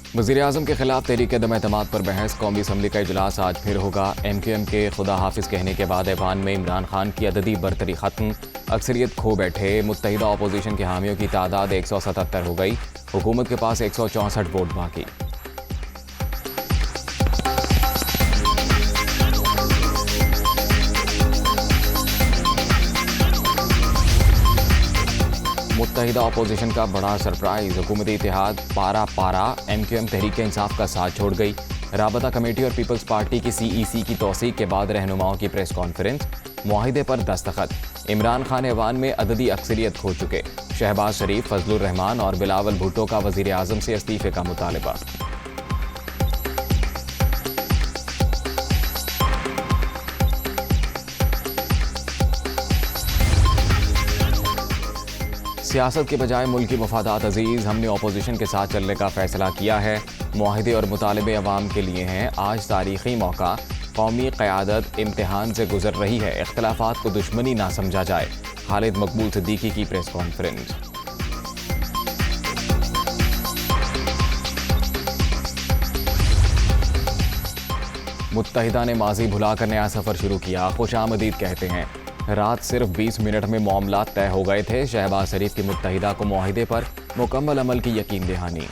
वज़ीर-ए-आज़म के खिलाफ तहरीक-ए-दम-ए-एतमाद पर बहस। कौमी असम्बली का इजलास आज फिर होगा। MQM के खुदा हाफिज कहने के बाद ऐवान में इमरान खान की अददी बरतरी खत्म, अक्सरियत खो बैठे। मुत्तहिदा अपोजिशन के हामियों की तादाद 177 हो गई। हुकूमत के पास 164 वोट बाकी। मुत्तहिदा अपोजिशन का बड़ा सरप्राइज, हुकूमती इत्तेहाद पारा पारा। MQM तहरीक इंसाफ का साथ छोड़ गई। राबता कमेटी और पीपल्स पार्टी की CEC की तौसीक के बाद रहनुमाओं की प्रेस कॉन्फ्रेंस, मुआहिदे पर दस्तखत। इमरान खान ऐवान में अददी अक्सरियत खो चुके। शहबाज शरीफ, फजलुर रहमान और बिलावल भुट्टो का वज़ीर-ए-आज़म से इस्तीफे का मुतालबा। सियासत के बजाय मुल्क की मफादात अजीज़, हमने अपोजिशन के साथ चलने का फैसला किया है। मुआहिदे और मुतालबे अवाम के लिए हैं। आज तारीखी मौका। कौमी क़यादत इम्तिहान से गुजर रही है। इख्तलाफात को दुश्मनी ना समझा जाए। खालिद मकबूल सिद्दीकी की प्रेस कॉन्फ्रेंस। मुत्तहिदा ने माजी भुलाकर नया सफ़र शुरू किया। खुशामदीद कहते हैं। रात सिर्फ 20 मिनट में मामला तय हो गए थे। शहबाज शरीफ की मुत्तहिदा को मुआहिदे पर मुकम्मल अमल की यकीन दहानी।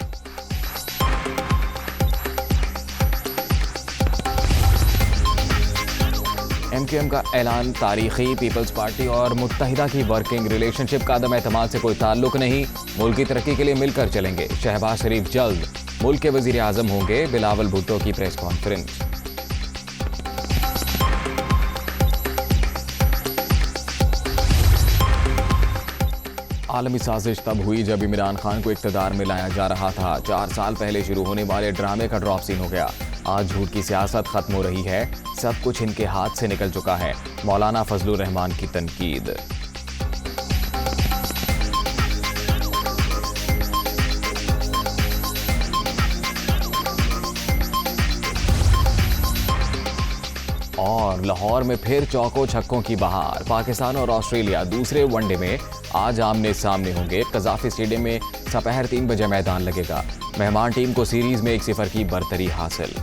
MQM का ऐलान तारीखी। पीपल्स पार्टी और मुत्तहिदा की वर्किंग रिलेशनशिप का अदम एतमाद से कोई ताल्लुक नहीं। मुल्क की तरक्की के लिए मिलकर चलेंगे। शहबाज शरीफ जल्द मुल्क के वज़ीर-ए-आज़म होंगे। बिलावल भुट्टो की प्रेस कॉन्फ्रेंस। आलमी साजिश तब हुई जब इमरान खान को इक़्तिदार में लाया जा रहा था। 4 साल पहले शुरू होने वाले ड्रामे का ड्रॉप सीन हो गया। आज झूठ की सियासत खत्म हो रही है। सब कुछ इनके हाथ से निकल चुका है। मौलाना फजलुर रहमान की तनकीद। और लाहौर में फिर चौकों छक्कों की बहार। पाकिस्तान और ऑस्ट्रेलिया दूसरे वनडे में आज आमने सामने होंगे। कज़ाफ़ी स्टेडियम में दोपहर 3 बजे मैदान लगेगा। मेहमान टीम को सीरीज में 1-0 की बरतरी हासिल।